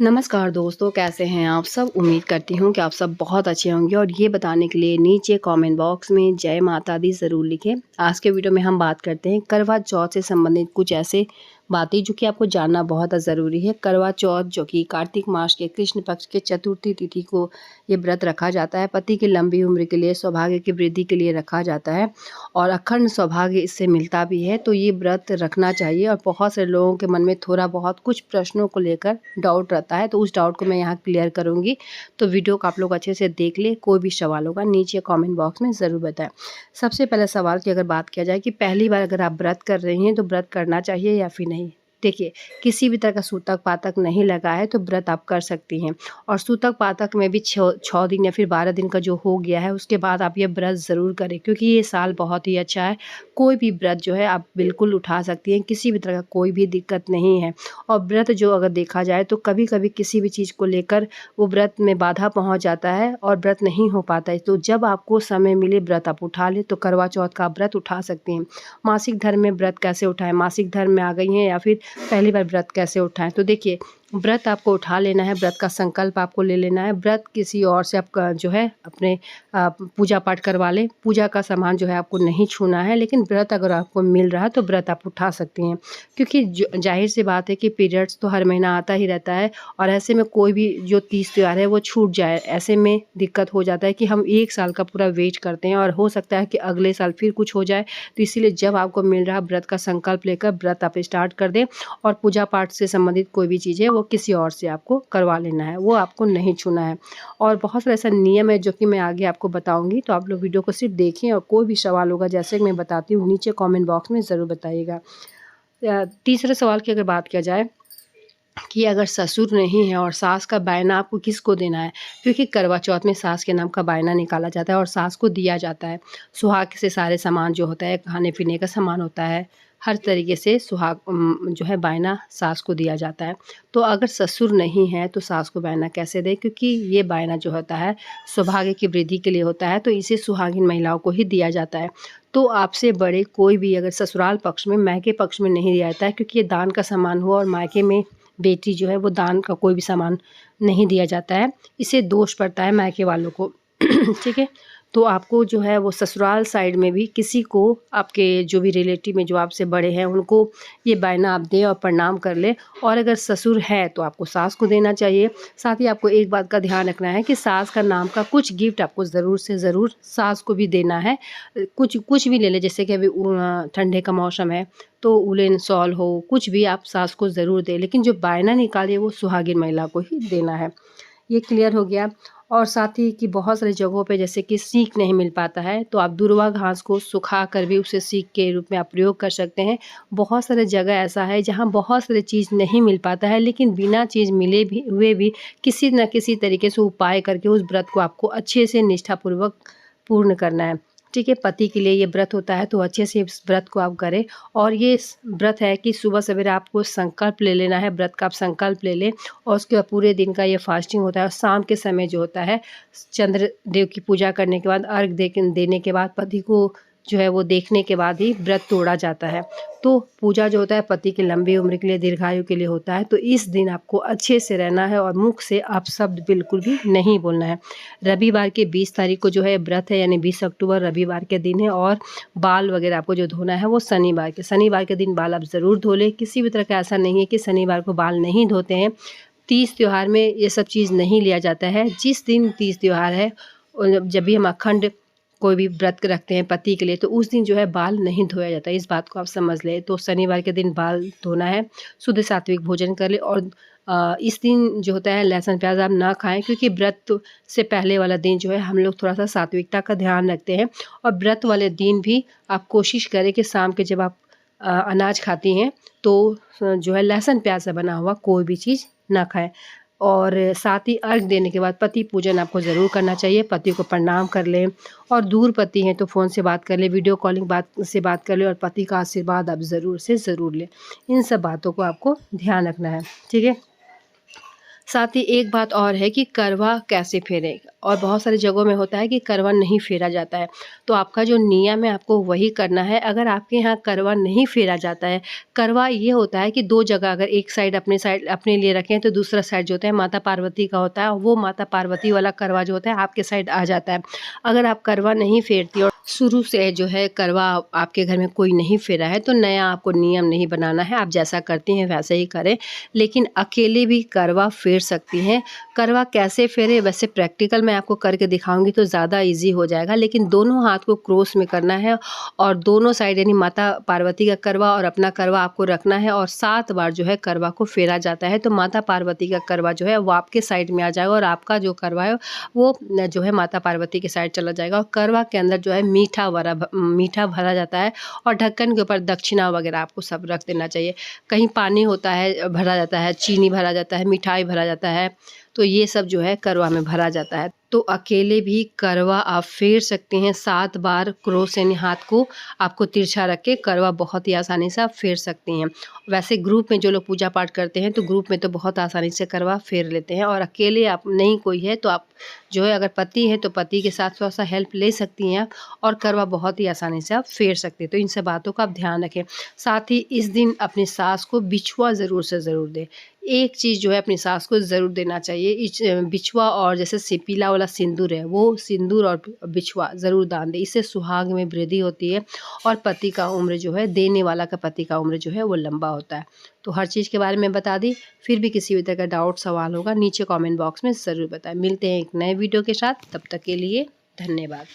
नमस्कार दोस्तों, कैसे हैं आप सब। उम्मीद करती हूँ कि आप सब बहुत अच्छे होंगे और ये बताने के लिए नीचे कमेंट बॉक्स में जय माता दी ज़रूर लिखें। आज के वीडियो में हम बात करते हैं करवा चौथ से संबंधित कुछ ऐसे बातें जो कि आपको जानना बहुत ज़रूरी है। करवा चौथ जो कि कार्तिक मास के कृष्ण पक्ष के चतुर्थी तिथि को ये व्रत रखा जाता है। पति की लंबी उम्र के लिए, सौभाग्य की वृद्धि के लिए रखा जाता है और अखंड सौभाग्य इससे मिलता भी है। तो ये व्रत रखना चाहिए और बहुत से लोगों के मन में थोड़ा बहुत कुछ प्रश्नों को लेकर डाउट रहता है, तो उस डाउट को मैं यहाँ क्लियर करूँगी। तो वीडियो को आप लोग अच्छे से देख ले। कोई भी सवाल होगा नीचे कमेंट बॉक्स में ज़रूर बताएं। सबसे पहला सवाल की अगर बात किया जाए कि पहली बार अगर आप व्रत कर रही हैं तो व्रत करना चाहिए या फिर नहीं। देखिए, किसी भी तरह का सूतक पातक नहीं लगा है तो व्रत आप कर सकती हैं। और सूतक पातक में भी 6 दिन या फिर 12 दिन का जो हो गया है उसके बाद आप ये व्रत ज़रूर करें, क्योंकि ये साल बहुत ही अच्छा है। कोई भी व्रत जो है आप बिल्कुल उठा सकती हैं, किसी भी तरह का कोई भी दिक्कत नहीं है। और व्रत जो अगर देखा जाए तो कभी कभी किसी भी चीज़ को लेकर वो व्रत में बाधा पहुंच जाता है और व्रत नहीं हो पाता है। तो जब आपको समय मिले व्रत आप उठा लें। तो करवा चौथ का आप व्रत उठा सकती हैं। मासिक धर्म में व्रत कैसे उठाएं, मासिक धर्म में आ गई हैं या फिर पहली बार व्रत कैसे उठाएं। तो देखिए, व्रत आपको उठा लेना है, व्रत का संकल्प आपको ले लेना है। व्रत किसी और से आपका जो है अपने पूजा पाठ करवा लें। पूजा का सामान जो है आपको नहीं छूना है, लेकिन व्रत अगर आपको मिल रहा है तो व्रत आप उठा सकती हैं। क्योंकि जाहिर सी बात है कि पीरियड्स तो हर महीना आता ही रहता है और ऐसे में कोई भी जो तीज त्योहार है वो छूट जाए, ऐसे में दिक्कत हो जाता है कि हम 1 साल का पूरा वेट करते हैं और हो सकता है कि अगले साल फिर कुछ हो जाए। तो इसीलिए जब आपको मिल रहा है व्रत का संकल्प लेकर व्रत आप स्टार्ट कर दें। और पूजा पाठ से संबंधित कोई भी चीज़ है वो किसी और से आपको करवा लेना है, वो आपको नहीं छूना है। और बहुत सारा ऐसा नियम है जो कि मैं आगे आपको बताऊंगी, तो आप लोग वीडियो को सिर्फ देखें और कोई भी सवाल होगा जैसे कि मैं बताती हूँ नीचे कमेंट बॉक्स में ज़रूर बताइएगा। तीसरे सवाल की अगर बात किया जाए कि अगर ससुर नहीं है और सास का बायना आपको किसको देना है, क्योंकि करवा चौथ में सास के नाम का बायना निकाला जाता है और सास को दिया जाता है। सुहाग से सारे सामान जो होता है, खाने पीने का सामान होता है, हर तरीके से सुहाग जो है बायना सास को दिया जाता है। तो अगर ससुर नहीं है तो सास को बायना कैसे दें, क्योंकि ये बायना जो होता है सौभाग्य की वृद्धि के लिए होता है, तो इसे सुहागिन महिलाओं को ही दिया जाता है। तो आपसे बड़े कोई भी अगर ससुराल पक्ष में, मायके पक्ष में नहीं दिया जाता है, क्योंकि ये दान का सामान हुआ और मायके में बेटी जो है वो दान का कोई भी सामान नहीं दिया जाता है, इसे दोष पड़ता है मायके वालों को। ठीक है। तो आपको जो है वो ससुराल साइड में भी किसी को, आपके जो भी रिलेटिव में जो आपसे बड़े हैं उनको ये बायना आप दें और प्रणाम कर लें। और अगर ससुर है तो आपको सास को देना चाहिए। साथ ही आपको एक बात का ध्यान रखना है कि सास का नाम का कुछ गिफ्ट आपको ज़रूर से ज़रूर सास को भी देना है। कुछ कुछ भी ले लें, जैसे कि अभी ठंडे का मौसम है तो उलेन शॉल हो, कुछ भी आप सास को ज़रूर दें, लेकिन जो बायना निकालिए वो सुहागिन महिला को ही देना है। ये क्लियर हो गया। और साथ ही कि बहुत सारी जगहों पे जैसे कि सीख नहीं मिल पाता है तो आप दुर्वा घास को सुखा कर भी उसे सीख के रूप में आप प्रयोग कर सकते हैं। बहुत सारे जगह ऐसा है जहाँ बहुत सारी चीज़ नहीं मिल पाता है, लेकिन बिना चीज़ मिले भी हुए भी किसी न किसी तरीके से उपाय करके उस व्रत को आपको अच्छे से निष्ठापूर्वक पूर्ण करना है। ठीक है, पति के लिए ये व्रत होता है तो अच्छे से इस व्रत को आप करें। और ये व्रत है कि सुबह सवेरे आपको संकल्प ले लेना है, व्रत का आप संकल्प ले लें और उसके बाद पूरे दिन का ये फास्टिंग होता है। और शाम के समय जो होता है, चंद्र देव की पूजा करने के बाद, अर्घ देने के बाद, पति को जो है वो देखने के बाद ही व्रत तोड़ा जाता है। तो पूजा जो होता है पति की लंबी उम्र के लिए, दीर्घायु के लिए होता है। तो इस दिन आपको अच्छे से रहना है और मुख से आप शब्द बिल्कुल भी नहीं बोलना है। रविवार के 20 तारीख को जो है व्रत है, यानी 20 अक्टूबर रविवार के दिन है। और बाल वगैरह आपको जो धोना है वो शनिवार के दिन बाल आप ज़रूर धो लें। किसी भी तरह का ऐसा नहीं है कि शनिवार को बाल नहीं धोते हैं। तीज त्योहार में ये सब चीज़ नहीं लिया जाता है। जिस दिन तीज त्योहार है और जब भी हम अखंड कोई भी व्रत रखते हैं पति के लिए, तो उस दिन जो है बाल नहीं धोया जाता है। इस बात को आप समझ लें। तो शनिवार के दिन बाल धोना है, शुद्ध सात्विक भोजन कर ले। और इस दिन जो होता है लहसुन प्याज आप ना खाएं, क्योंकि व्रत से पहले वाला दिन जो है हम लोग थोड़ा सा सात्विकता का ध्यान रखते हैं। और व्रत वाले दिन भी आप कोशिश करें कि शाम के जब आप अनाज खाती हैं तो जो है लहसुन प्याज से बना हुआ कोई भी चीज़ ना खाएं। और साथ ही अर्घ देने के बाद पति पूजन आपको ज़रूर करना चाहिए। पति को प्रणाम कर लें। और दूर पति हैं तो फ़ोन से बात कर लें, वीडियो कॉलिंग से बात कर लें और पति का आशीर्वाद आप ज़रूर से ज़रूर लें। इन सब बातों को आपको ध्यान रखना है। ठीक है। साथ ही एक बात और है कि करवा कैसे फेरें, और बहुत सारी जगहों में होता है कि करवा नहीं फेरा जाता है। तो आपका जो नियम है आपको वही करना है। अगर आपके यहाँ करवा नहीं फेरा जाता है, करवा ये होता है कि 2 जगह अगर एक साइड अपने लिए रखें तो दूसरा साइड जो होता है माता पार्वती का होता है, वो माता पार्वती वाला करवा जो होता है आपके साइड आ जाता है। अगर आप करवा नहीं फेरती और शुरू से जो है करवा आपके घर में कोई नहीं फेरा है, तो नया आपको नियम नहीं बनाना है, आप जैसा करती हैं वैसे ही करें। लेकिन अकेले भी करवा फेर सकती हैं। करवा कैसे फेरे, वैसे प्रैक्टिकल मैं आपको करके दिखाऊंगी तो ज़्यादा इजी हो जाएगा, लेकिन दोनों हाथ को क्रॉस में करना है और दोनों साइड यानी माता पार्वती का करवा और अपना करवा आपको रखना है और 7 बार जो है करवा को फेरा जाता है। तो माता पार्वती का करवा जो है वो आपके साइड में आ जाएगा और आपका जो करवा है वो जो है माता पार्वती के साइड चला जाएगा। और करवा के अंदर जो है मीठा भरा जाता है और ढक्कन के ऊपर दक्षिणा वगैरह आपको सब रख देना चाहिए। कहीं पानी होता है भरा जाता है, चीनी भरा जाता है, मिठाई भरा जाता है, तो ये सब जो है करवा में भरा जाता है। तो अकेले भी करवा आप फेर सकते हैं 7 बार क्रॉस यानी हाथ को आपको तिरछा रख के करवा बहुत ही आसानी से आप फेर सकती हैं। वैसे ग्रुप में जो लोग पूजा पाठ करते हैं तो ग्रुप में तो बहुत आसानी से करवा फेर लेते हैं, और अकेले आप नहीं कोई है तो आप जो है अगर पति है तो पति के साथ थोड़ा सा हेल्प ले सकती हैं और करवा बहुत ही आसानी से आप फेर सकते हैं। तो इन सब बातों का आप ध्यान रखें। साथ ही इस दिन अपनी सास को बिछुआ ज़रूर से ज़रूर दें। एक चीज़ जो है अपनी सास को ज़रूर देना चाहिए, बिछुआ और जैसे पीला वाला सिंदूर है, वो सिंदूर और बिछुआ ज़रूर दान दें। इससे सुहाग में वृद्धि होती है और पति का उम्र जो है, देने वाला का पति का उम्र जो है वो लंबा होता है। तो हर चीज़ के बारे में बता दी। फिर भी किसी भी तरह का डाउट सवाल होगा नीचे कमेंट बॉक्स में ज़रूर बताएं। मिलते हैं एक नए वीडियो के साथ, तब तक के लिए धन्यवाद।